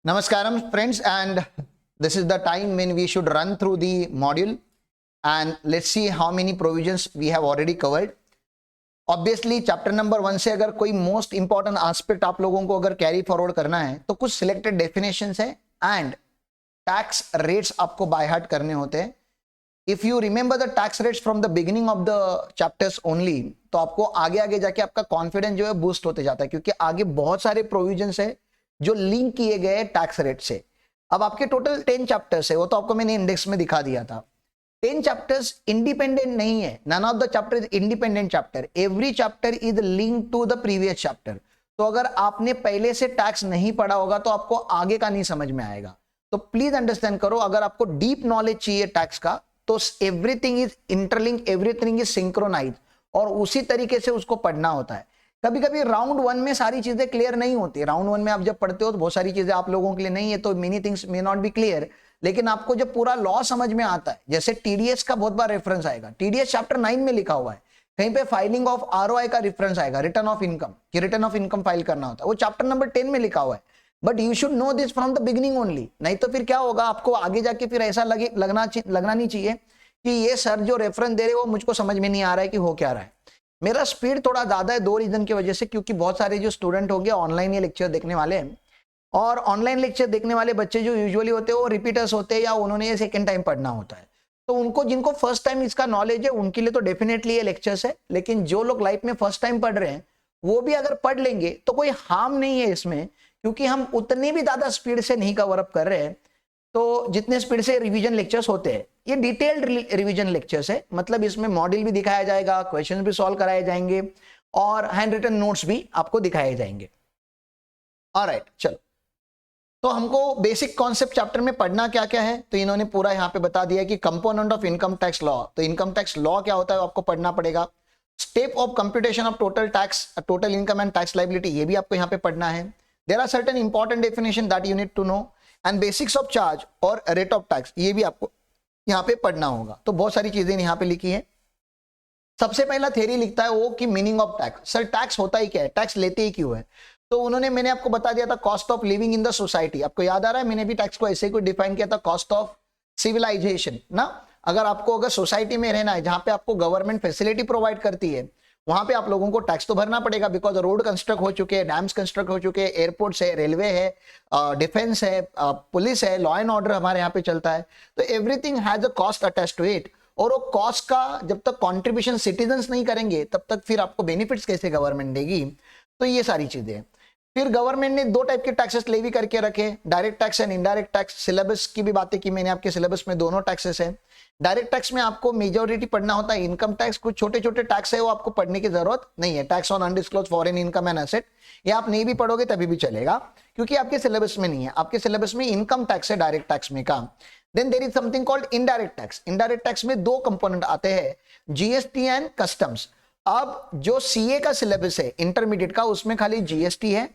Namaskaram friends, and this is the time when we should run through the module and let's see how many provisions we have already covered. Obviously chapter number 1 से अगर कोई most important aspect आप लोगों को अगर carry forward करना है तो कुछ सिलेक्टेड डेफिनेशंस है एंड टैक्स रेट्स आपको बाय हार्ट करने होते हैं. If you remember the tax rates from the beginning of the chapters only तो आपको आगे आगे जाके आपका कॉन्फिडेंस जो है बूस्ट होते जाता है, क्योंकि आगे बहुत सारे प्रोविजंस है जो लिंक किए गए टैक्स रेट से. अब आपके टोटल 10 चैप्टर्स है, वो तो आपको मैंने इंडेक्स में दिखा दिया था. 10 चैप्टर्स इंडिपेंडेंट नहीं है, none of the chapter is independent chapter. Every chapter is link to the previous chapter. तो अगर आपने पहले से टैक्स नहीं पढ़ा होगा तो आपको आगे का नहीं समझ में आएगा. तो प्लीज अंडरस्टैंड करो, अगर आपको डीप नॉलेज चाहिए टैक्स का तो everything is interlink, everything is synchronise और उसी तरीके से उसको पढ़ना होता है. कभी कभी राउंड 1 में सारी चीजें क्लियर नहीं होती. राउंड 1 में आप जब पढ़ते हो तो बहुत सारी चीजें आप लोगों के लिए नहीं है, तो many things may not be clear. लेकिन आपको जब पूरा लॉ समझ में आता है, जैसे टीडीएस का बहुत बार रेफरेंस आएगा, टीडीएस चैप्टर 9 में लिखा हुआ है, कहीं पे फाइलिंग ऑफ आरओआई का रेफरेंस आएगा, रिटर्न ऑफ इनकम, कि रिटर्न ऑफ इनकम फाइल करना होता है, वो चैप्टर नंबर 10 में लिखा हुआ है. But you should know this from the beginning only. नहीं तो फिर क्या होगा, आपको आगे जाके फिर ऐसा लगना नहीं चाहिए कि ये सर जो रेफरेंस दे रहे हो मुझको समझ में नहीं आ रहा है कि हो क्या रहा है. मेरा स्पीड थोड़ा ज्यादा है 2 रीजन की वजह से, क्योंकि बहुत सारे जो स्टूडेंट होंगे ऑनलाइन ये लेक्चर देखने वाले हैं, और ऑनलाइन लेक्चर देखने वाले बच्चे जो यूजुअली होते हैं वो रिपीटर्स होते हैं या उन्होंने ये सेकंड टाइम पढ़ना होता है. तो उनको जिनको फर्स्ट टाइम इसका नॉलेज है उनके लिए तो डेफिनेटली ये लेक्चर्स है. लेकिन जो लोग लाइफ में फर्स्ट टाइम पढ़ रहे हैं वो भी अगर पढ़ लेंगे तो कोई हार्म नहीं है इसमें, क्योंकि हम उतनी भी ज्यादा स्पीड से नहीं कवर अप कर रहे हैं. तो जितने स्पीड से रिवीजन लेक्चर्स होते हैं ये डिटेल्ड रिवीजन लेक्चर्स है, मतलब इसमें मॉडल भी दिखाया जाएगा, क्वेश्चंस भी सॉल्व कराए जाएंगे और हैंड रिटन नोट्स भी आपको दिखाए जाएंगे. ऑलराइट, चलो तो हमको बेसिक कॉन्सेप्ट चैप्टर में पढ़ना क्या क्या है, तो इन्होंने पूरा यहाँ पे बता दिया कि component of income tax law. तो इनकम टैक्स लॉ क्या होता है आपको पढ़ना पड़ेगा. Step of computation of total tax, total income and tax liability, ये भी आपको यहाँ पे पढ़ना है. There are certain important definition that you need to know and basics of charge और रेट ऑफ टैक्स, ये भी आपको यहाँ पे पढ़ना होगा. तो बहुत सारी चीजें यहाँ पे लिखी है. सबसे पहला थ्योरी लिखता है वो कि meaning of tax. Sir tax होता ही क्या है, टैक्स लेते ही क्यों है. तो मैंने आपको बता दिया था cost of living in the society. आपको याद आ रहा है मैंने भी टैक्स को ऐसे ही डिफाइन किया था, कॉस्ट ऑफ सिविलाइजेशन ना. अगर सोसाइटी में रहना है जहां पे आपको गवर्नमेंट फैसिलिटी प्रोवाइड करती है वहां पे आप लोगों को टैक्स तो भरना पड़ेगा, बिकॉज रोड कंस्ट्रक्ट हो चुके हैं, डैम्स कंस्ट्रक्ट हो चुके हैं, एयरपोर्ट्स है, रेलवे है, डिफेंस है, पुलिस है, लॉ एंड ऑर्डर हमारे यहाँ पे चलता है. तो everything has a cost attached to it. और वो कॉस्ट का जब तक कॉन्ट्रीब्यूशन सिटीजन्स नहीं करेंगे तब तक फिर आपको बेनिफिट्स कैसे गवर्नमेंट देगी. तो ये सारी चीजें. फिर गवर्नमेंट ने 2 टाइप के टैक्सेस लेवी करके रखे, direct tax and indirect tax. Syllabus की भी बातें की मैंने, आपके सिलेबस में दोनों टैक्सेस है. डायरेक्ट टैक्स में आपको मेजॉरिटी पढ़ना होता है इनकम टैक्स. कुछ छोटे छोटे टैक्स है वो आपको पढ़ने की जरूरत नहीं है. Tax on undisclosed foreign income and asset, ये आप नहीं भी पढ़ोगे तभी भी चलेगा, क्योंकि आपके सिलेबस में नहीं है. आपके सिलेबस में इनकम टैक्स है डायरेक्ट टैक्स में का. Then there is something called indirect tax. Indirect tax में 2 कंपोनेंट आते हैं, जीएसटी एंड कस्टम्स. अब जो सीए का सिलेबस है इंटरमीडिएट का, उसमें खाली जीएसटी है.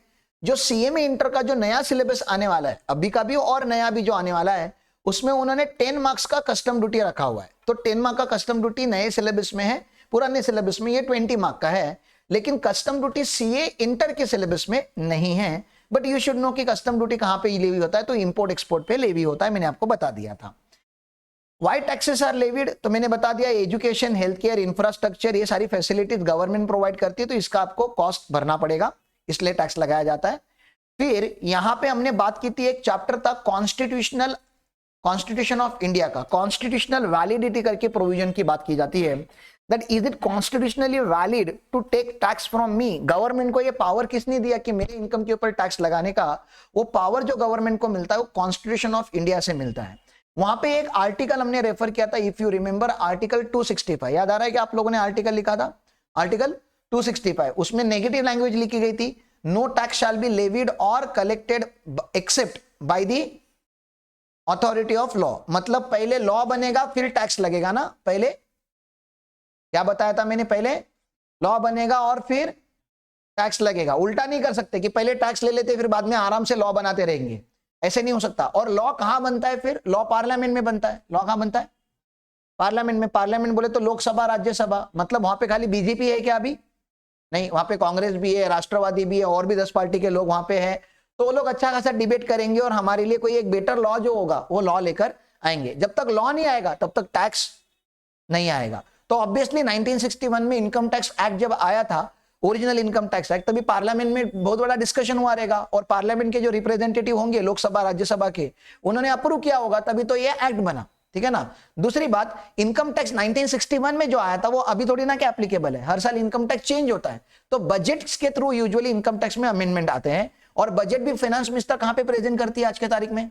जो सीए में इंटर का जो नया सिलेबस आने वाला है अभी का भी और नया भी जो आने वाला है, उसमें उन्होंने 10 मार्क्स का कस्टम ड्यूटी रखा हुआ है. तो 10 मार्क का कस्टम ड्यूटी नए सिलेबस में है, पुराने सिलेबस में ये 20 मार्क का है. लेकिन कस्टम ड्यूटी सीए इंटर के सिलेबस में नहीं है. बट यू शुड नो कि कस्टम ड्यूटी कहां पे लेवी होता है, तो इंपोर्ट एक्सपोर्ट पे लेवी होता है, मैंने आपको बता दिया था. वाई टैक्सेस आर लेविड, तो मैंने बता दिया एजुकेशन, हेल्थ केयर, इंफ्रास्ट्रक्चर, ये सारी फैसिलिटीज गवर्नमेंट प्रोवाइड करती है, तो इसका आपको कॉस्ट भरना पड़ेगा, इसलिए टैक्स लगाया जाता है. फिर यहां पे हमने बात की थी, एक चैप्टर था कॉन्स्टिट्यूशन ऑफ इंडिया का, कॉन्स्टिट्यूशनल वैलिडिटी करके प्रोविजन की बात की जाती है. That is it constitutionally valid to take tax from me. Government को ये पावर किसने दिया कि मेरे इनकम के ऊपर टैक्स लगाने का. वो पावर जो गवर्नमेंट को मिलता है वो कॉन्स्टिट्यूशन ऑफ इंडिया से मिलता है. वहां पे एक आर्टिकल हमने रेफर किया था, इफ यू रिमेंबर, आर्टिकल 265. याद आ रहा है कि आप लोगों ने आर्टिकल लिखा था, आर्टिकल 265. उसमें नेगेटिव लैंग्वेज लिखी गई थी, no tax shall be levied और collected except by the authority of law. मतलब पहले लॉ बनेगा फिर टैक्स लगेगा ना. पहले क्या बताया था मैंने, पहले लॉ बनेगा और फिर टैक्स लगेगा. उल्टा नहीं कर सकते कि पहले टैक्स ले लेते फिर बाद में आराम से लॉ बनाते रहेंगे, ऐसे नहीं हो सकता. और लॉ कहां बनता है, फिर लॉ पार्लियामेंट में बनता है. लॉ कहां बनता है, पार्लियामेंट में. पार्लियामेंट बोले तो लोकसभा, राज्यसभा, मतलब वहां पे खाली बीजेपी है क्या अभी नहीं, वहां पे कांग्रेस भी है, राष्ट्रवादी भी है, और भी 10 पार्टी के लोग वहां पे है. तो वो लोग अच्छा खासा डिबेट करेंगे और हमारे लिए कोई एक बेटर लॉ जो होगा वो लॉ लेकर आएंगे। जब तक लॉ नहीं आएगा तब तक टैक्स नहीं आएगा। तो ऑब्वियसली 1961 में इनकम टैक्स एक्ट जब आया था, ओरिजिनल इनकम टैक्स एक्ट, तभी पार्लियामेंट में बहुत बड़ा डिस्कशन हुआ रहेगा और पार्लियामेंट के जो रिप्रेजेंटेटिव होंगे लोकसभा राज्यसभा के, उन्होंने अप्रूव किया होगा, तभी तो ये एक्ट बना। ठीक है ना। दूसरी बात, इनकम टैक्स 1961 में जो आया था वो अभी थोड़ी ना क्या एप्लीकेबल है, हर साल इनकम टैक्स चेंज होता है। तो बजट के थ्रू यूजुअली इनकम टैक्स में अमेंडमेंट आते हैं। और बजट भी फाइनेंस मिनिस्टर कहां पे प्रेजेंट करती है आज के तारीख में?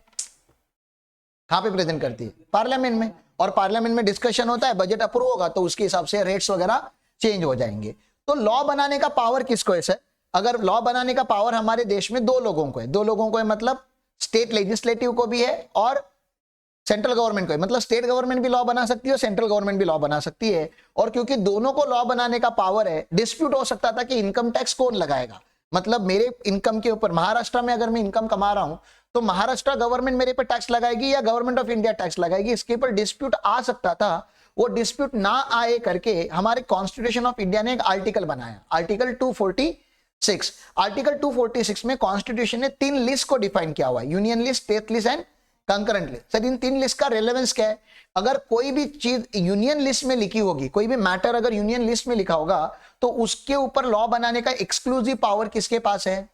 कहां पे प्रेजेंट करती है? पार्लियामेंट में। और पार्लियामेंट में डिस्कशन होता है, बजट अप्रूव होगा तो उसके हिसाब से रेट्स वगैरह चेंज हो जाएंगे। तो लॉ बनाने का पावर किसको है सर? अगर लॉ बनाने का पावर हमारे देश में दो लोगों को है, दो लोगों को है मतलब स्टेट लेजिस्लेटिव को भी है और सेंट्रल गवर्नमेंट को है। मतलब स्टेट गवर्नमेंट भी लॉ बना सकती है और सेंट्रल गवर्नमेंट भी लॉ बना सकती है। और क्योंकि दोनों को लॉ बनाने का पावर है, डिस्प्यूट हो सकता था कि इनकम टैक्स कौन लगाएगा। मतलब मेरे इनकम के ऊपर, महाराष्ट्र में अगर मैं इनकम कमा रहा हूं तो महाराष्ट्र गवर्नमेंट मेरे पे टैक्स लगाएगी या गवर्नमेंट ऑफ इंडिया टैक्स लगाएगी, इसके ऊपर डिस्प्यूट आ सकता था। वो डिस्प्यूट ना आए करके हमारे कॉन्स्टिट्यूशन ऑफ इंडिया ने एक आर्टिकल बनाया, आर्टिकल 246। आर्टिकल 246 में कॉन्स्टिट्यूशन ने 3 लिस्ट को डिफाइन किया हुआ है, union list, state list and concurrent list. Sir in 3 list का रेलेवेंस क्या है? अगर कोई भी चीज यूनियन लिस्ट में लिखी होगी, कोई भी मैटर अगर यूनियन लिस्ट में लिखा होगा तो उसके ऊपर लॉ बनाने का एक्सक्लूसिव पावर किसके पास है?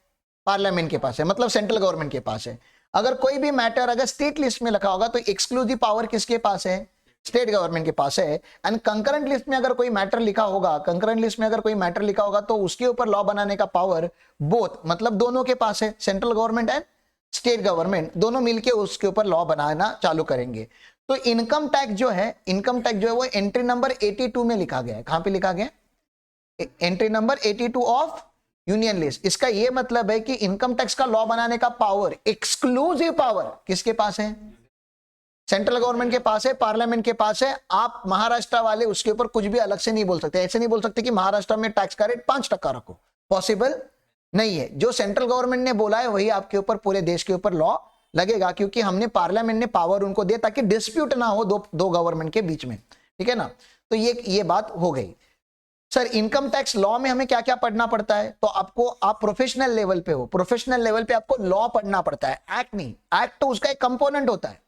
पार्लियामेंट के पास है, मतलब सेंट्रल गवर्नमेंट के पास है। अगर कोई भी मैटर अगर स्टेट लिस्ट में लिखा होगा तो एक्सक्लूसिव पावर किसके पास है? स्टेट गवर्नमेंट के पास है। एंड कंकरेंट लिस्ट में अगर कोई मैटर लिखा होगा, कंकरेंट लिस्ट में अगर कोई मैटर लिखा होगा तो उसके ऊपर लॉ बनाने का पावर बोथ, मतलब दोनों के पास है, central government and state government दोनों मिलके उसके ऊपर लॉ बनाना चालू करेंगे। तो इनकम टैक्स जो है, इनकम टैक्स जो है वो एंट्री नंबर 82 में लिखा गया है। कहां पे लिखा गया? Entry number 82 of union list. इसका यह मतलब है कि इनकम टैक्स का लॉ बनाने का पावर, एक्सक्लूसिव पावर किसके पास है? सेंट्रल गवर्नमेंट के पास है, पार्लियामेंट के पास है। आप महाराष्ट्र वाले उसके ऊपर कुछ भी अलग से नहीं बोल सकते। ऐसे नहीं बोल सकते कि महाराष्ट्र में टैक्स का रेट 5% रखो, पॉसिबल नहीं है। जो सेंट्रल गवर्नमेंट ने बोला है वही आपके ऊपर, पूरे देश के ऊपर लॉ लगेगा, क्योंकि हमने पार्लियामेंट ने पावर उनको दिया ताकि डिस्प्यूट ना हो दो गवर्नमेंट के बीच में। ठीक है ना। तो ये बात हो गई। सर इनकम टैक्स लॉ में हमें क्या क्या पढ़ना पड़ता है? तो आपको, आप प्रोफेशनल लेवल पे हो, प्रोफेशनल लेवल पे आपको लॉ पढ़ना पड़ता है, एक्ट नहीं। एक्ट तो उसका एक कंपोनेंट होता है,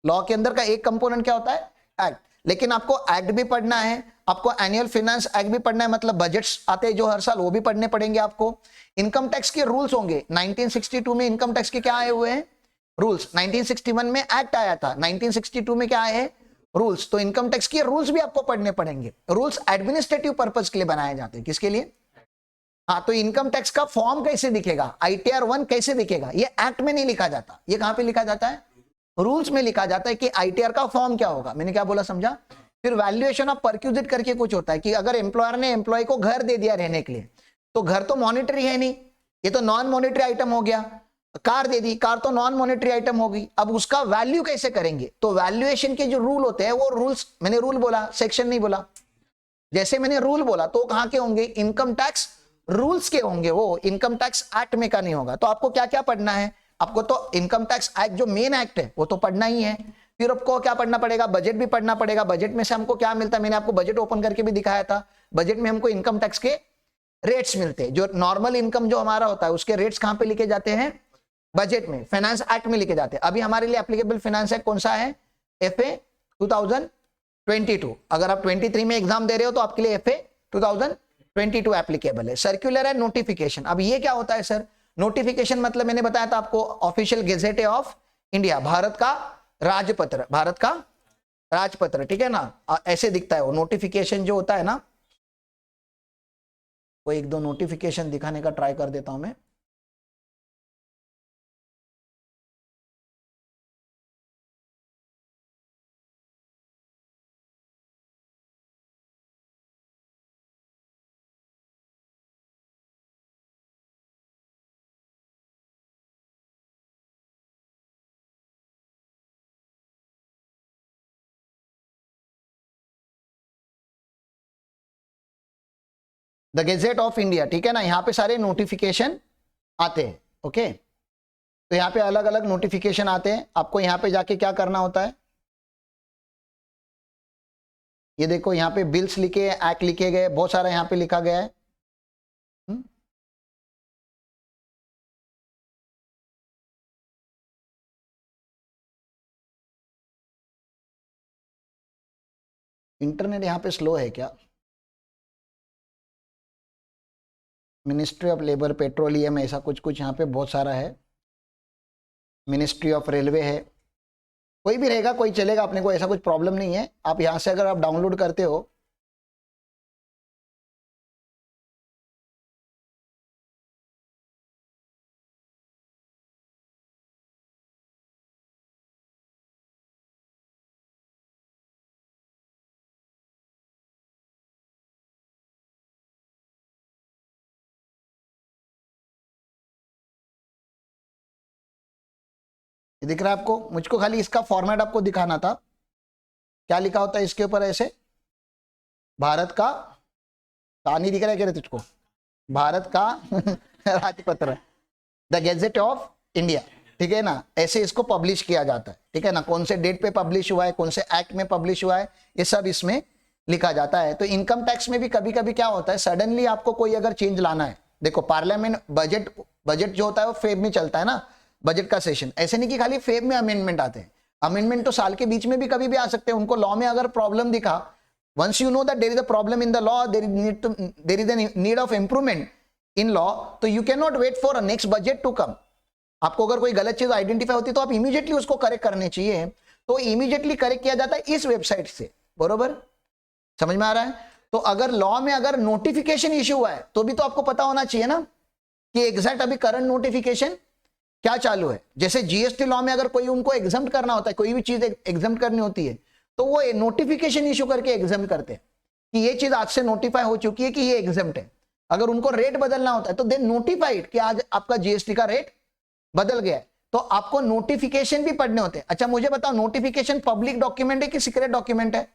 लॉ के अंदर का एक कंपोनेंट क्या होता है? एक्ट। लेकिन आपको एक्ट भी पढ़ना है, आपको एनुअल फाइनेंस एक्ट भी पढ़ना है, मतलब बजट्स आते हैं जो हर साल, वो भी पढ़ने पड़ेंगे आपको। इनकम टैक्स के रूल्स होंगे। 1962 में इनकम टैक्स के क्या आए हुए हैं? रूल्स। 1961 में एक्ट आया था, 1962 में क्या आए हैं? रूल्स। तो इनकम टैक्स के रूल्स भी आपको पढ़ने पड़ेंगे। रूल्स एडमिनिस्ट्रेटिव पर्पज के लिए बनाए जाते हैं। किसके लिए? हाँ, तो इनकम टैक्स का फॉर्म कैसे दिखेगा, ITR 1 कैसे दिखेगा, ये एक्ट में नहीं लिखा जाता। ये कहां पे लिखा जाता है? रूल्स में लिखा जाता है कि ITR का फॉर्म क्या होगा। मैंने क्या बोला, समझा? फिर वैल्यूएशन ऑफ परक्यूजिट करके कुछ होता है कि अगर एम्प्लॉयर ने एम्प्लॉय को घर दे दिया रहने के लिए, तो घर तो मॉनिटरी है नहीं, ये तो नॉन मॉनिटरी आइटम हो गया। कार दे दी, कार तो नॉन मॉनिटरी आइटम होगी। अब उसका वैल्यू कैसे करेंगे? तो वैल्यूएशन के जो रूल होते हैं वो रूल्स, मैंने रूल बोला, सेक्शन नहीं बोला। जैसे मैंने रूल बोला तो कहां के होंगे? इनकम टैक्स रूल्स के होंगे, वो इनकम टैक्स एक्ट में का नहीं होगा। तो आपको क्या क्या पढ़ना है? आपको तो इनकम टैक्स एक्ट जो मेन एक्ट है वो तो पढ़ना ही है। फिर आपको क्या पढ़ना पड़ेगा? बजट भी पढ़ना पड़ेगा। बजट में से हमको क्या मिलता है? मैंने आपको बजट ओपन करके भी दिखाया था। बजट में हमको इनकम टैक्स के रेट्स मिलते हैं। जो नॉर्मल इनकम जो हमारा होता है उसके रेट्स कहां पे लिखे जाते हैं? बजट में, फाइनेंस एक्ट में लिखे जाते हैं। अभी हमारे लिए एप्लीकेबल फाइनेंस एक्ट कौन सा है? FA 2022। अगर आप 23 में एग्जाम दे रहे हो तो आपके लिए FA 2022 एप्लीकेबल है। सर्कुलर है, नोटिफिकेशन। अब ये क्या होता है सर? नोटिफिकेशन मतलब मैंने बताया था आपको, official gazette of India, Bharat का राजपत्र, भारत का राजपत्र। ठीक है ना, ऐसे दिखता है वो नोटिफिकेशन जो होता है ना। वो एक दो नोटिफिकेशन दिखाने का ट्राई कर देता हूं मैं। द गेजेट ऑफ इंडिया, ठीक है ना, यहाँ पे सारे नोटिफिकेशन आते हैं। ओके, तो यहाँ पे अलग अलग नोटिफिकेशन आते हैं। आपको यहाँ पे जाके क्या करना होता है? ये देखो यहाँ पे बिल्स लिखे, एक्ट लिखे गए, बहुत सारा यहाँ पे लिखा गया है। इंटरनेट यहाँ पे स्लो है क्या? मिनिस्ट्री ऑफ लेबर, पेट्रोलियम, ऐसा कुछ कुछ यहाँ पे बहुत सारा है। मिनिस्ट्री ऑफ रेलवे है, कोई भी रहेगा, कोई चलेगा, अपने को ऐसा कुछ प्रॉब्लम नहीं है। आप यहाँ से अगर आप डाउनलोड करते हो ये दिख रहा है आपको? मुझको खाली इसका फॉर्मेट आपको दिखाना था। क्या लिखा होता है इसके ऊपर ऐसे? भारत का, नहीं दिख रहा है क्या तुझको? भारत का राजपत्र, द गैजेट ऑफ इंडिया, ठीक है ना? ऐसे इसको पब्लिश किया जाता है, ठीक है ना? कौन से डेट पे पब्लिश हुआ है, कौन से एक्ट में पब्लिश हुआ है, ये सब इसमें लिखा जाता है। तो इनकम टैक्स में भी कभी कभी क्या होता है, सडनली आपको कोई अगर चेंज लाना है, देखो पार्लियामेंट बजट जो होता है वो फेब में चलता है ना, बजट का सेशन। ऐसे नहीं कि खाली फेब में अमेंडमेंट आते हैं, अमेंडमेंट तो साल के बीच में भी कभी भी आ सकते हैं। उनको लॉ में अगर प्रॉब्लम दिखा, once you know that there is a problem in the law, there is a need of improvement in law, तो you cannot wait for a next budget to come। आपको अगर कोई गलत चीज आइडेंटिफाई होती है तो आप इमीडिएटली उसको करेक्ट करने चाहिए, तो इमीडिएटली करेक्ट किया जाता है इस वेबसाइट से, बरोबर? समझ में आ रहा है? तो अगर लॉ में अगर नोटिफिकेशन इश्यू हुआ है तो भी तो आपको पता होना चाहिए ना कि एग्जैक्ट अभी करंट नोटिफिकेशन क्या चालू है। जैसे जीएसटी लॉ में अगर कोई उनको एग्जम्प्ट करना होता है, कोई भी चीज एग्जम्प्ट करनी होती है, तो वो नोटिफिकेशन इशू करके एग्जम्प्ट करते हैं कि ये चीज आज से नोटिफाई हो चुकी है कि ये एग्जम्प्ट है। अगर उनको रेट बदलना होता है तो दे नोटिफाइड कि आज आपका जीएसटी का रेट बदल गया है, तो आपको नोटिफिकेशन भी पढ़ने होते हैं। अच्छा मुझे बताओ, नोटिफिकेशन पब्लिक डॉक्यूमेंट है कि सीक्रेट डॉक्यूमेंट है?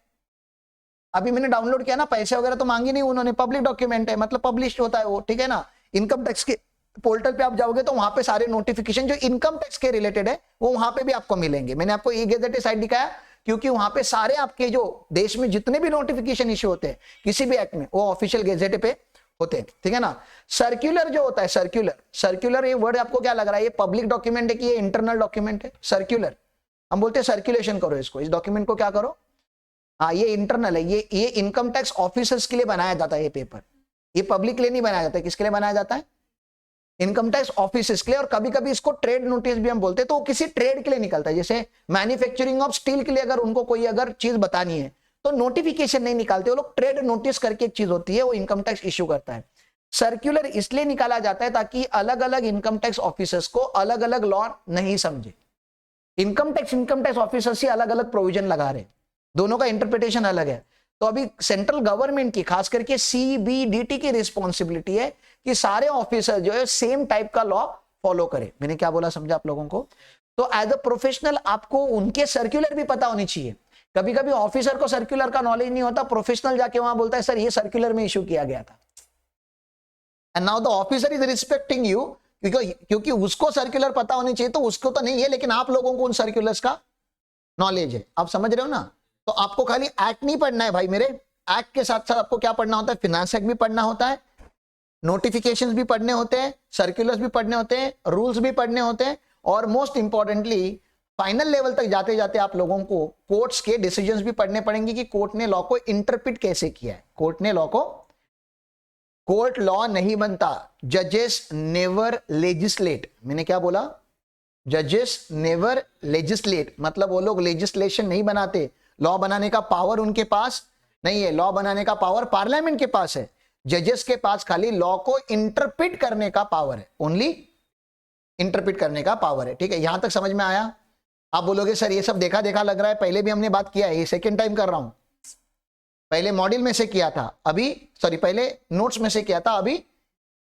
अभी मैंने डाउनलोड किया ना, पैसे वगैरह तो मांगे नहीं उन्होंने, पब्लिक डॉक्यूमेंट है, मतलब पब्लिश होता है वो, ठीक है ना? इनकम टैक्स के पोर्टल पे आप जाओगे तो वहां पे सारे नोटिफिकेशन जो इनकम टैक्स के रिलेटेड है वो वहां पे भी आपको मिलेंगे। मैंने आपको ई गैजेट साइट दिखाया क्योंकि वहां पे सारे आपके जो देश में जितने भी नोटिफिकेशन इश्यू होते हैं किसी भी एक्ट में, वो ऑफिशियल गैजेट पे होते हैं, ठीक है ना? सर्क्यूलर जो होता है, सर्क्यूलर ये वर्ड आपको क्या लग रहा है, ये पब्लिक डॉक्यूमेंट है कि ये इंटरनल डॉक्यूमेंट है? सर्क्यूलर हम बोलते हैं सर्कुलेशन करो इसको, इस डॉक्यूमेंट को क्या करो, हाँ ये इंटरनल है, ये इनकम टैक्स ऑफिसर्स के लिए बनाया जाता है ये पेपर, ये पब्लिक के लिए नहीं बनाया जाता है। किसके लिए बनाया जाता है? इनकम टैक्स ऑफिसर्स के लिए। और कभी कभी इसको ट्रेड नोटिस भी हम बोलते हैं, तो किसी ट्रेड के लिए निकलता है। जैसे मैन्युफैक्चरिंग ऑफ स्टील के लिए अगर उनको कोई अगर चीज बतानी है तो नोटिफिकेशन नहीं निकालते वो लोग, ट्रेड नोटिस करके एक चीज होती है वो इनकम टैक्स इश्यू करता है। सर्क्यूलर इसलिए निकाला जाता है ताकि अलग अलग इनकम टैक्स ऑफिसर्स को अलग अलग लॉ नहीं समझे। इनकम टैक्स ऑफिसर्स ही अलग अलग प्रोविजन लगा रहे, दोनों का इंटरप्रिटेशन अलग है। तो अभी सेंट्रल गवर्नमेंट की खास करके सीबीडीटी की रिस्पॉन्सिबिलिटी है कि सारे ऑफिसर जो है सेम टाइप का लॉ फॉलो करे। मैंने क्या बोला समझा आप लोगों को? तो एज अ प्रोफेशनल आपको उनके सर्कुलर भी पता होनी चाहिए। कभी कभी ऑफिसर को सर्कुलर का नॉलेज नहीं होता, प्रोफेशनल जाके वहां बोलता है सर ये सर्कुलर में इशू किया गया था, and now the officer is respecting you क्योंकि उसको सर्कुलर पता होनी चाहिए, तो उसको तो नहीं है लेकिन आप लोगों को उन सर्कुलर्स का नॉलेज है। आप समझ रहे हो ना? तो आपको खाली एक्ट नहीं पढ़ना है भाई मेरे, एक्ट के साथ साथ आपको क्या पढ़ना होता है? फिनांस एक्ट भी पढ़ना होता है, नोटिफिकेशंस भी पढ़ने होते हैं, सर्कुलर्स भी पढ़ने होते हैं, रूल्स भी पढ़ने होते हैं, और मोस्ट इंपॉर्टेंटली फाइनल लेवल तक जाते जाते आप लोगों को कोर्ट्स के डिसीजंस भी पढ़ने पड़ेंगे कि कोर्ट ने लॉ को इंटरप्रिट कैसे किया है। कोर्ट लॉ नहीं बनता, जजेस नेवर लेजिस्लेट। मैंने क्या बोला? जजेस नेवर लेजिस्लेट, मतलब वो लोग लेजिस्लेशन नहीं बनाते, लॉ बनाने का पावर उनके पास नहीं है। लॉ बनाने का पावर पार्लियामेंट के पास है, जजेस के पास खाली लॉ को इंटरप्रिट करने का पावर है, ओनली इंटरप्रिट करने का पावर है। ठीक है, यहां तक समझ में आया? आप बोलोगे सर ये सब देखा देखा लग रहा है, पहले भी हमने बात किया है, ये सेकेंड टाइम कर रहा हूं, पहले मॉड्यूल में से किया था, अभी सॉरी पहले नोट्स में से किया था, अभी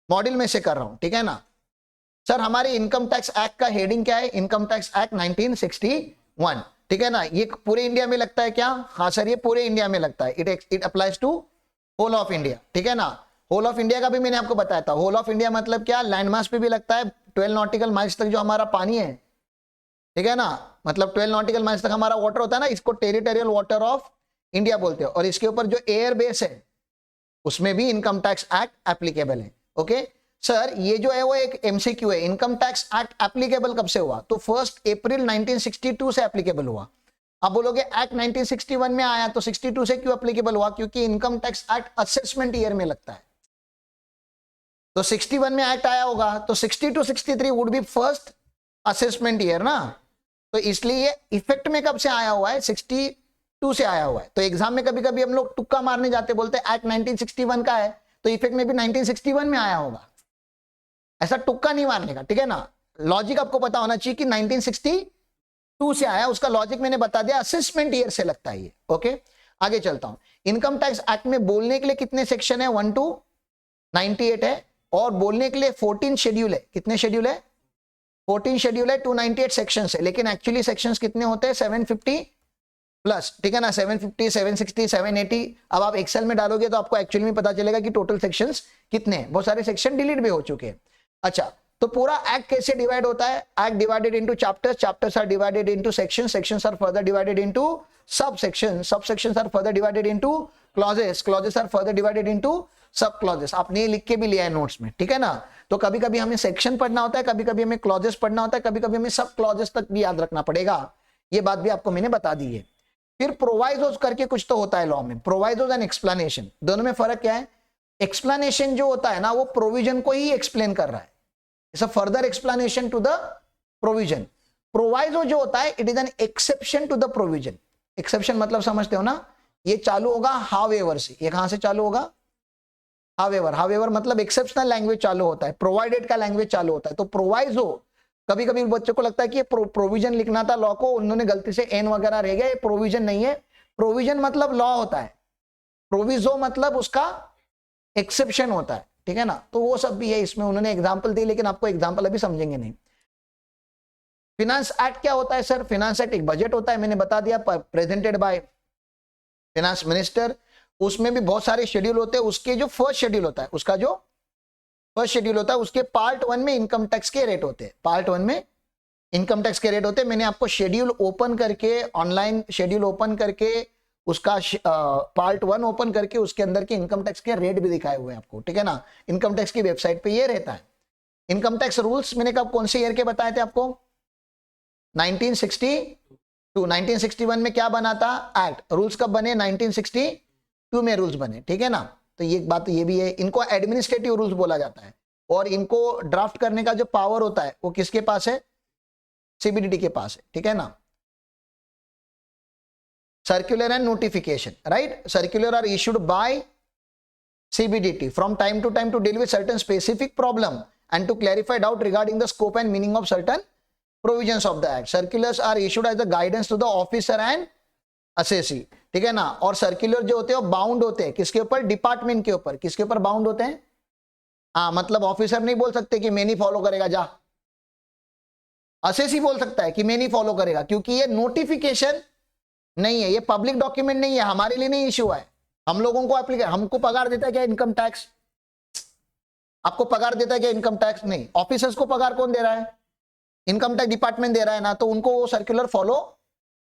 मॉड्यूल में से कर रहा हूं, ठीक है ना? सर हमारे इनकम टैक्स एक्ट का हेडिंग क्या है? इनकम टैक्स एक्ट 1961, ठीक है ना? ये पूरे इंडिया में लगता है क्या? हाँ सर ये पूरे इंडिया में लगता है, it applies to whole of India, ठीक है ना? होल ऑफ इंडिया का भी मैंने आपको बताया था। होल ऑफ इंडिया मतलब क्या? लैंड मास पे भी लगता है, 12 नॉटिकल माइल्स तक जो हमारा पानी है, ठीक है ना, मतलब 12 नॉटिकल माइल्स तक हमारा वाटर होता है ना, इसको टेरिटोरियल वाटर ऑफ इंडिया बोलते हैं। और इसके ऊपर जो एयर बेस है उसमें भी इनकम टैक्स एक्ट एप्लीकेबल है। ओके सर, ये जो है वो एक एमसीक्यू है, इनकम टैक्स एक्ट एप्लीकेबल कब से हुआ? तो 1 अप्रैल 1962 से एप्लीकेबल हुआ। आप बोलोगे एक्ट 1961 में आया तो 62 से क्यों एप्लीकेबल हुआ? क्योंकि income tax act assessment year में लगता है। तो 61 में एक्ट आया होगा तो 62 63 would be first assessment year ना, तो इसलिए इफेक्ट में कब से आया हुआ है? 62 से आया हुआ है। तो एग्जाम में कभी कभी हम लोग तुक्का मारने जाते, बोलते हैं एक्ट 1961 का है तो इफेक्ट में भी 1961 में आया होगा। ऐसा तुक्का नहीं मारने का, ठीक है ना। लॉजिक आपको पता होना चाहिए कि 1962 से आया, उसका लॉजिक मैंने बता दिया, असेसमेंट ईयर से लगता है ये। ओके, आगे चलता हूं। इनकम टैक्स एक्ट में बोलने के लिए कितने सेक्शन है? 1 to 98 है, और बोलने के लिए 14 शेड्यूल है। कितने शेड्यूल है? 14 शेड्यूल है, 298 सेक्शन है, लेकिन एक्चुअली सेक्शंस कितने होते हैं? 750 प्लस, ठीक है ना। 750, 760, 780। अब आप एक्सेल में डालोगे तो आपको एक्चुअली में पता चलेगा कि टोटल सेक्शंस कितने हैं। बहुत सारे सेक्शन डिलीट भी हो चुके हैं। अच्छा, तो पूरा एक्ट कैसे डिवाइड होता है? Act divided into chapters, chapters are divided into sections, sections are further divided into sub sections, sub sections are further divided into clauses, clauses are further divided into sub clauses. आपने लिख के भी लिया है notes में, ठीक है ना। तो कभी कभी हमें सेक्शन पढ़ना होता है, कभी कभी हमें क्लॉजेस पढ़ना होता है, कभी कभी हमें सब क्लॉजेस तक भी याद रखना पड़ेगा। ये बात भी आपको मैंने बता दी है। फिर प्रोवाइजोस करके कुछ तो होता है लॉ में, प्रोवाइजोस एंड एक्सप्लेनेशन, दोनों में फर्क क्या है? एक्सप्लेनेशन जो होता है ना, वो प्रोविजन को ही एक्सप्लेन कर रहा है, it's a further explanation to the provision. Proviso जो होता है, it is an exception to the provision. Exception मतलब समझते हो ना, ये चालू होगा हावेवर से। ये कहां से चालू होगा? हावेवर। हावेवर मतलब एक्सेप्शनल लैंग्वेज चालू होता है, प्रोवाइडेड का लैंग्वेज चालू होता है। तो प्रोवाइजो, कभी कभी बच्चों को लगता है कि ये प्रोविजन लिखना था लॉ को, उन्होंने गलती से एन वगैरह रह गया, ये प्रोविजन नहीं है। प्रोविजन मतलब लॉ होता है, प्रोविजो मतलब उसका एक्सेप्शन होता है, ठीक है ना। तो वो सब भी है इसमें, उन्होंने एग्जांपल दी, लेकिन आपको एग्जांपल अभी समझेंगे नहीं। फिनांस एक्ट क्या होता है सर? फिनांस एक्ट एक बजट होता है, मैंने बता दिया, प्रेजेंटेड बाय फिनांस मिनिस्टर। उसमें भी बहुत सारे शेड्यूल होते हैं। उसके जो फर्स्ट शेड्यूल होता है, उसका जो फर्स्ट शेड्यूल होता है, उसके पार्ट 1 में इनकम टैक्स के रेट होते हैं। पार्ट 1 में इनकम टैक्स के रेट होते हैं। मैंने आपको शेड्यूल ओपन करके, ऑनलाइन शेड्यूल ओपन करके, उसका पार्ट 1 ओपन करके उसके अंदर के इनकम टैक्स के रेट भी दिखाए हुए हैं आपको, ठीक है ना। इनकम टैक्स की वेबसाइट पे ये रहता है। इनकम टैक्स रूल्स मैंने कब, कौन से ईयर के बताए थे आपको? 1962। 1961 में क्या बना था? एक्ट। रूल्स कब बने? 1962 में रूल्स बने, ठीक है ना। तो ये बात ये भी है, इनको एडमिनिस्ट्रेटिव रूल्स बोला जाता है, और इनको ड्राफ्ट करने का जो पावर होता है वो किसके पास है? सीबीडीटी के पास है, ठीक है ना। circular and notification, right? Circular are issued by CBDT from time to time to deal with certain specific problem and to clarify doubt regarding the scope and meaning of certain provisions of the act. Circulars are issued as a guidance to the officer and assessee, ठीक है ना। और circular जो होते हैं वो bound होते हैं किसके ऊपर? डिपार्टमेंट के ऊपर। किसके ऊपर बाउंड होते हैं? हाँ, मतलब ऑफिसर नहीं बोल सकते कि मैं नहीं फॉलो करेगा, जा। असेसी बोल सकता है कि मैं नहीं फॉलो करेगा, क्योंकि ये नोटिफिकेशन नहीं है, ये पब्लिक डॉक्यूमेंट नहीं है, हमारे लिए नहीं इशू है। हम लोगों को एप्लीकेशन, हमको पगार देता है क्या इनकम टैक्स? आपको पगार देता है क्या इनकम टैक्स? नहीं। ऑफिसर्स को पगार कौन दे रहा है? इनकम टैक्स डिपार्टमेंट दे रहा है ना, तो उनको वो सर्कुलर फॉलो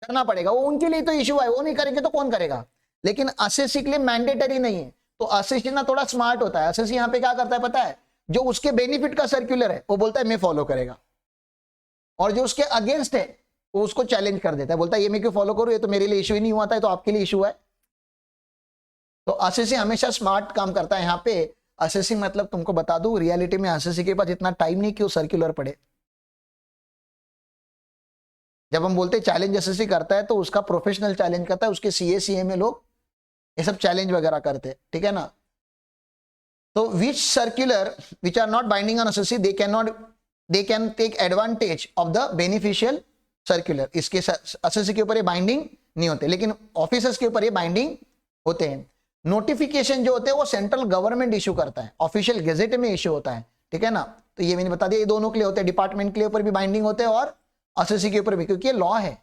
करना पड़ेगा। वो उनके लिए तो इशू है, वो नहीं करेंगे तो कौन करेगा? लेकिन असेसी के लिए मैंडेटरी नहीं है। तो असेसी ना थोड़ा स्मार्ट होता है। असेसी यहाँ पे क्या करता है पता है? जो उसके बेनिफिट का सर्कुलर है वो बोलता है मैं फॉलो करेगा, और जो उसके अगेंस्ट है वो उसको चैलेंज कर देता है, बोलता है ये मैं क्यों फॉलो करूं, ये तो मेरे लिए इशू ही नहीं हुआ था, तो आपके लिए इशू है। तो असेसी हमेशा स्मार्ट काम करता है यहाँ पे। असेसी मतलब तुमको बता दूं, रियलिटी में असेसी के पास इतना टाइम नहीं कि वो सर्कुलर पढ़े। जब हम बोलते चैलेंज असेसी करता है तो उसका प्रोफेशनल चैलेंज करता है, उसके सीए सीएमए लोग ये सब चैलेंज वगैरह करते हैं, ठीक है ना। तो which circular which are not binding on assessee they can take advantage of the beneficial circular. इसके असेसी के ऊपर ये बाइंडिंग नहीं होते, लेकिन ऑफिसर्स के ऊपर ये बाइंडिंग होते हैं। नोटिफिकेशन जो होते हैं वो सेंट्रल गवर्नमेंट इशू करता है, ऑफिशियल गेजेट में इशू होता है, ठीक है ना। तो ये मैंने बता दिया, ये दोनों के लिए होते हैं, डिपार्टमेंट के ऊपर भी बाइंडिंग होते हैं और असेसी के ऊपर भी, क्योंकि ये लॉ है,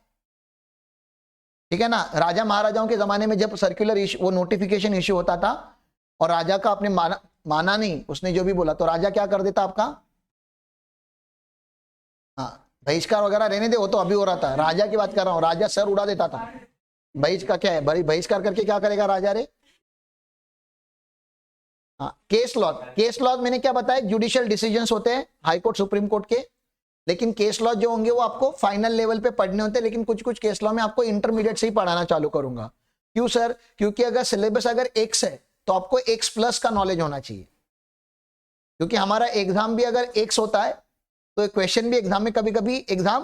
ठीक है ना। राजा महाराजाओं के जमाने में जब सर्कुलर इशू, वो नोटिफिकेशन इशू होता था और राजा का आपने माना नहीं, उसने जो भी बोला, तो राजा क्या कर देता आपका? हाँ, बहिष्कार वगैरह रहने दे, वो तो अभी हो रहा था, राजा की बात कर रहा हूं। राजा सर उड़ा देता था। बहिष्कार क्या है? बहिष्कार करके क्या करेगा राजा रे? हाँ, केस लॉ। केस लॉ मैंने क्या बताया? जुडिशियल डिसीजंस होते हैं हाई कोर्ट सुप्रीम कोर्ट के, लेकिन केस लॉ जो होंगे वो आपको फाइनल लेवल पे पढ़ने होते हैं, लेकिन कुछ कुछ केस लॉ में आपको इंटरमीडिएट से ही पढ़ाना चालू करूंगा। क्यों सर? क्योंकि अगर सिलेबस अगर एक्स है तो आपको एक्स प्लस का नॉलेज होना चाहिए, क्योंकि हमारा एग्जाम भी अगर एक्स होता है तो क्वेश्चन भी एग्जाम में कभी कभी एग्जाम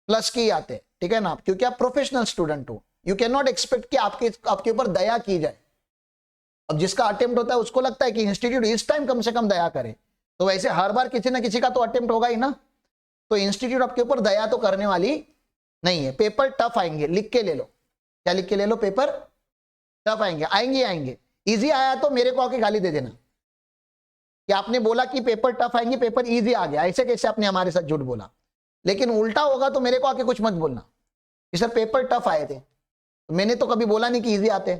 प्लस के ही आते हैं, ठीक है ना, क्योंकि आप प्रोफेशनल स्टूडेंट हो। यू कैन नॉट एक्सपेक्ट कि आपके ऊपर दया की जाए। अब जिसका अटेम्प्ट होता है उसको लगता है कि इंस्टीट्यूट इस टाइम कम से कम दया करे, तो वैसे हर बार किसी ना किसी का तो अटेम्प्ट होगा ही ना, तो इंस्टीट्यूट आपके ऊपर दया तो करने वाली नहीं है। पेपर टफ आएंगे, लिख के ले लो। क्या लिख के ले लो? पेपर टफ आएंगे, आएंगे। इजी आया तो मेरे को आके गाली दे देना कि आपने बोला कि पेपर टफ आएंगे, पेपर इजी आ गया। ऐसे कैसे आपने हमारे साथ झूठ बोला? लेकिन उल्टा होगा तो मेरे को आके कुछ मत बोलना कि सर पेपर टफ आए थे। मैंने तो कभी बोला नहीं कि इजी आते,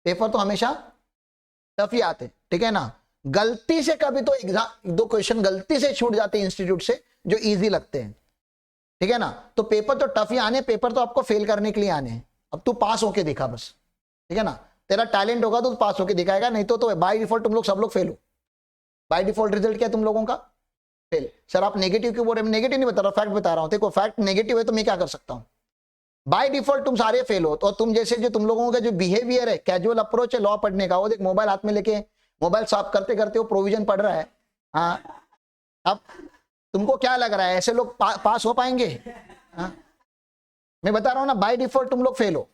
पेपर तो हमेशा टफ ही आते, ठीक है ना। गलती से कभी तो एग्जाम 2 क्वेश्चन गलती से छूट जाते हैं इंस्टीट्यूट से जो इजी लगते हैं, ठीक है ना। तो पेपर तो टफ ही आने, पेपर तो आपको फेल करने के लिए आने हैं। अब तू पास होके दिखा बस, ठीक है ना। तेरा टैलेंट होगा तो पास होके दिखाएगा, नहीं तो बाय डिफॉल्ट तुम लोग सब लोग फेल हो। बाय डिफॉल्ट रिजल्ट क्या है तुम लोगों का? फेल। सर आप नेगेटिव क्यों बोल रहे हैं? नेगेटिव नहीं बता रहा, फैक्ट बता रहा हूं। देखो फैक्ट नेगेटिव है तो मैं क्या कर सकता हूं? बाय डिफॉल्ट तुम सारे फेल हो। तो तुम जैसे जो तुम लोगों का जो बिहेवियर है, कैजुअल अप्रोच है लॉ पढ़ने का, वो देख मोबाइल हाथ में लेके मोबाइल साफ करते करते वो प्रोविजन पढ़ रहा है। हाँ, अब तुमको क्या लग रहा है ऐसे लोग पास हो पाएंगे? हाँ? मैं बता रहा हूं ना, बाय डिफॉल्ट तुम लोग फेल हो।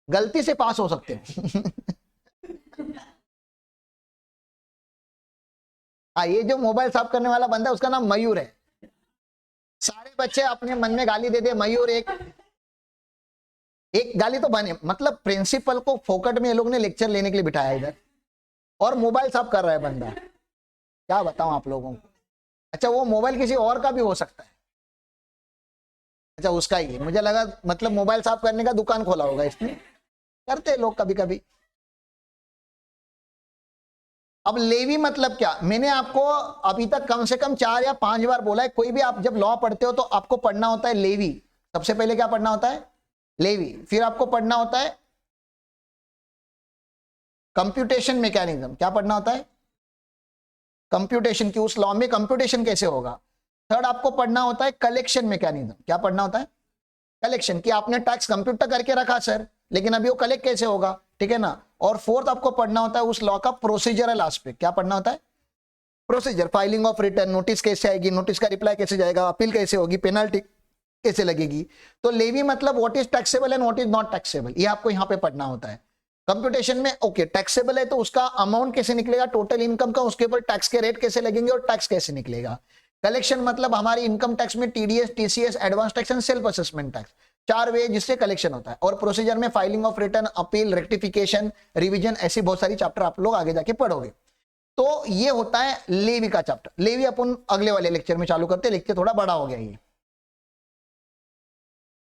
गलती से पास हो सकते हो। हाँ, ये जो मोबाइल साफ करने वाला बंदा है उसका नाम मयूर है। सारे बच्चे अपने मन में गाली दे दे मयूर, एक गाली तो बने, मतलब प्रिंसिपल को फोकट में ये लोग ने लेक्चर लेने के लिए बिठाया इधर, और मोबाइल साफ कर रहा है बंदा। क्या बताऊं आप लोगों को। अच्छा, वो मोबाइल किसी और का भी हो सकता है। अच्छा, उसका ही है। मुझे लगा मतलब मोबाइल साफ करने का दुकान खोला होगा इसने, करते लोग कभी कभी। अब लेवी मतलब क्या? मैंने आपको अभी तक कम से कम 4 या 5 बार बोला है, कोई भी आप जब लॉ पढ़ते हो तो आपको पढ़ना होता है लेवी। सबसे पहले क्या पढ़ना होता है? लेवी। फिर आपको पढ़ना होता है कंप्यूटेशन मैकेनिज्म। क्या पढ़ना होता है? कंप्यूटेशन की, उस लॉ में कंप्यूटेशन कैसे होगा। थर्ड आपको पढ़ना होता है कलेक्शन मैकेनिज्म। क्या पढ़ना होता है? कलेक्शन की। आपने टैक्स कंप्यूटर करके रखा सर, लेकिन अभी वो कलेक्ट कैसे होगा, ठीक है ना। और फोर्थ आपको पढ़ना होता है उस लॉ का प्रोसीजरल एस्पेक्ट। क्या पढ़ना होता है? Procedure, filing of return, notice कैसे आएगी, नोटिस का रिप्लाई कैसे जाएगा, अपील कैसे होगी, पेनल्टी कैसे लगेगी। तो लेवी मतलब what is taxable and what is not taxable, ये आपको यहाँ पे पढ़ना होता है। कंप्यूटेशन में ओके टैक्सेबल है तो उसका अमाउंट कैसे निकलेगा, टोटल इनकम का, उसके ऊपर टैक्स के रेट कैसे लगेंगे और टैक्स कैसे निकलेगा। कलेक्शन मतलब हमारी इनकम टैक्स में TDS, TCS, advance tax and self assessment tax, 4 वे जिससे कलेक्शन होता है। और प्रोसीजर में filing of return, appeal, rectification, revision, ऐसी बहुत सारी चैप्टर आप लोग आगे जाके पढ़ोगे। तो ये होता है लेवी का चैप्टर। लेवी अपन अगले वाले लेक्चर में चालू करते हैं, लेक्चर थोड़ा बड़ा हो गया ये।